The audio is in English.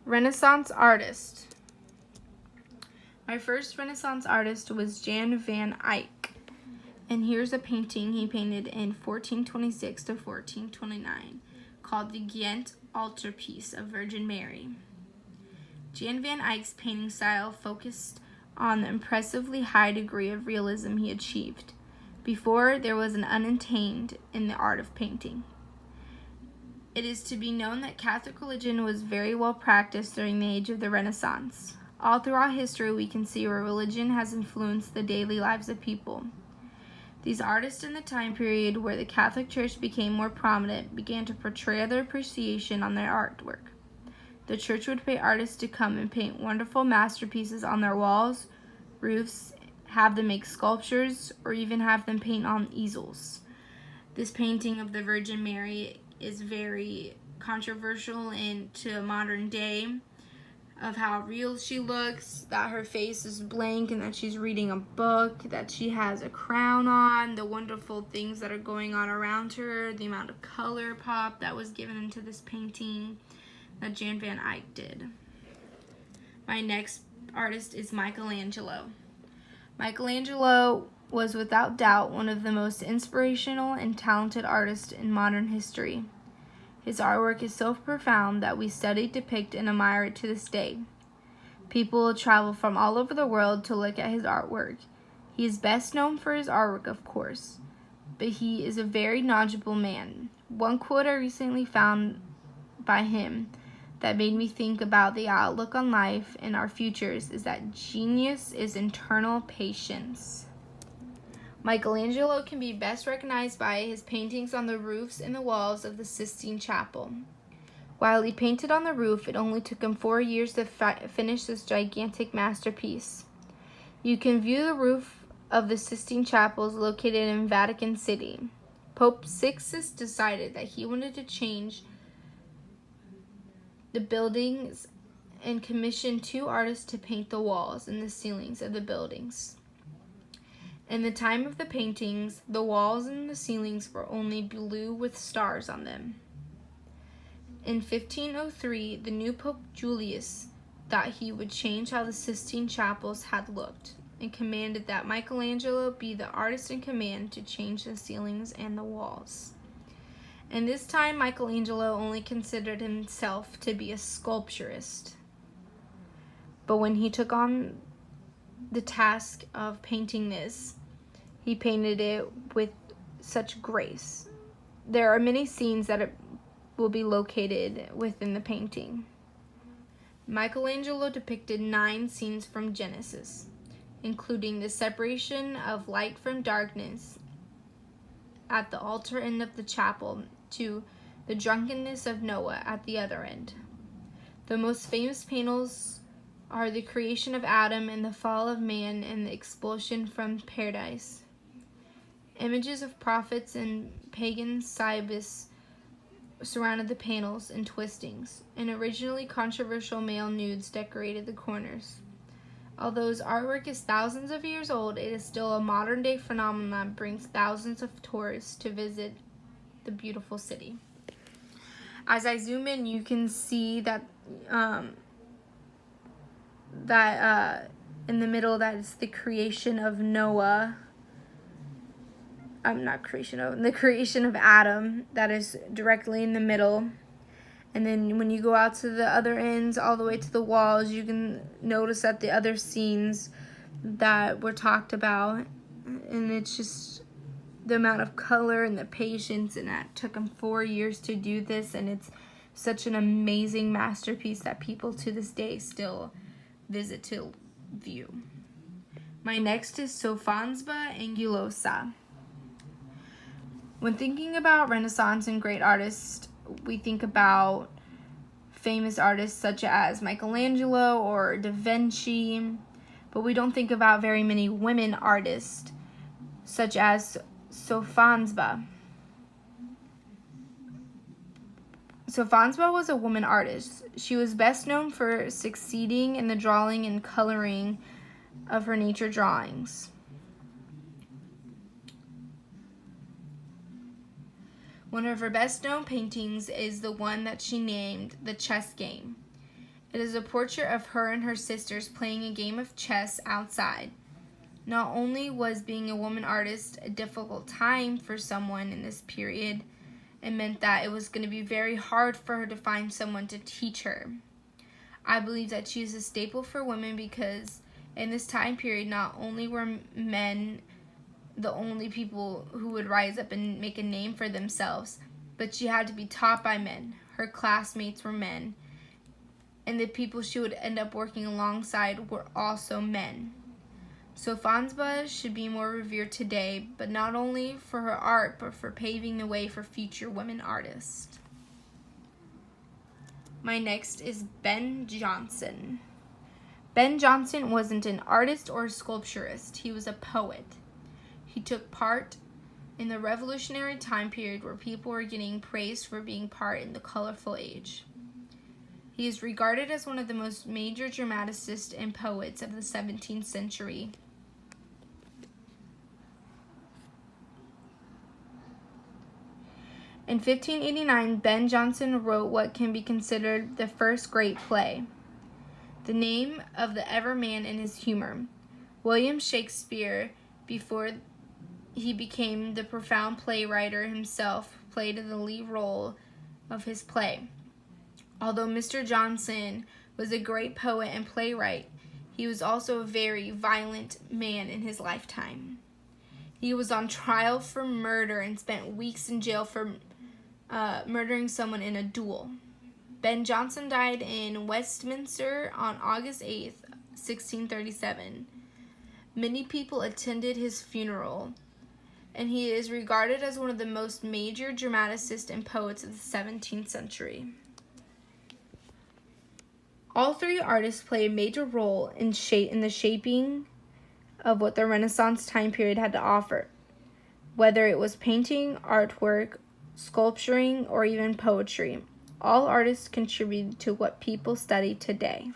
Renaissance artist. My first Renaissance artist was Jan van Eyck. And here's a painting he painted in 1426 to 1429 called the Ghent Altarpiece of Virgin Mary. Jan van Eyck's painting style focused on the impressively high degree of realism he achieved before there was an unattained in the art of painting. It is to be known that Catholic religion was very well practiced during the age of the Renaissance. All throughout history, we can see where religion has influenced the daily lives of people. These artists in the time period where the Catholic Church became more prominent began to portray their appreciation on their artwork. The church would pay artists to come and paint wonderful masterpieces on their walls, roofs, have them make sculptures, or even have them paint on easels. This painting of the Virgin Mary is very controversial into modern day, of how real she looks, that her face is blank and that she's reading a book, that she has a crown on, the wonderful things that are going on around her, the amount of color pop that was given into this painting that Jan van Eyck did. My next artist is Michelangelo. Michelangelo was without doubt one of the most inspirational and talented artists in modern history. His artwork is so profound that we study, depict, and admire it to this day. People travel from all over the world to look at his artwork. He is best known for his artwork, of course, but he is a very knowledgeable man. One quote I recently found by him that made me think about the outlook on life and our futures is that genius is internal patience. Michelangelo can be best recognized by his paintings on the roofs and the walls of the Sistine Chapel. While he painted on the roof, it only took him 4 years to finish this gigantic masterpiece. You can view the roof of the Sistine Chapels located in Vatican City. Pope Sixtus decided that he wanted to change the buildings and commissioned 2 artists to paint the walls and the ceilings of the buildings. In the time of the paintings, the walls and the ceilings were only blue with stars on them. In 1503, the new Pope Julius thought he would change how the Sistine Chapels had looked and commanded that Michelangelo be the artist in command to change the ceilings and the walls. And this time, Michelangelo only considered himself to be a sculpturist. But when he took on the task of painting this, he painted it with such grace. There are many scenes that will be located within the painting. Michelangelo depicted 9 scenes from Genesis, including the separation of light from darkness at the altar end of the chapel to the drunkenness of Noah at the other end. The most famous panels are the creation of Adam and the fall of man and the expulsion from paradise. Images of prophets and pagan cibus surrounded the panels and twistings, and originally controversial male nudes decorated the corners. Although his artwork is thousands of years old, it is still a modern-day phenomenon that brings thousands of tourists to visit the beautiful city. As I zoom in, you can see that in the middle, that is the creation of Noah. The creation of Adam, that is directly in the middle. And then when you go out to the other ends, all the way to the walls, you can notice that the other scenes that were talked about. And it's just the amount of color and the patience, and that took him 4 years to do this. And it's such an amazing masterpiece that people to this day still visit to view. My next is Sofinsba Angulosa. When thinking about Renaissance and great artists, we think about famous artists such as Michelangelo or Da Vinci, but we don't think about very many women artists such as Sofinsba. Sofinsba was a woman artist. She was best known for succeeding in the drawing and coloring of her nature drawings. One of her best known paintings is the one that she named The Chess Game. It is a portrait of her and her sisters playing a game of chess outside. Not only was being a woman artist a difficult time for someone in this period, it meant that it was going to be very hard for her to find someone to teach her. I believe that she is a staple for women because in this time period, not only were men the only people who would rise up and make a name for themselves, but she had to be taught by men. Her classmates were men, and the people she would end up working alongside were also men. So Fansba should be more revered today, but not only for her art, but for paving the way for future women artists. My next is Ben Jonson. Ben Jonson wasn't an artist or a sculpturist. He was a poet. He took part in the revolutionary time period where people were getting praised for being part in the colorful age. He is regarded as one of the most major dramaticists and poets of the 17th century. In 1589, Ben Jonson wrote what can be considered the first great play, The Name of the Everman and His Humor. William Shakespeare, before he became the profound playwright himself, played the lead role of his play. Although Mr. Jonson was a great poet and playwright, he was also a very violent man in his lifetime. He was on trial for murder and spent weeks in jail for murdering someone in a duel. Ben Jonson died in Westminster on August 8th, 1637. Many people attended his funeral, and he is regarded as one of the most major dramaticists and poets of the 17th century. All three artists play a major role in the shaping of what the Renaissance time period had to offer, whether it was painting, artwork, sculpturing, or even poetry. All artists contributed to what people study today.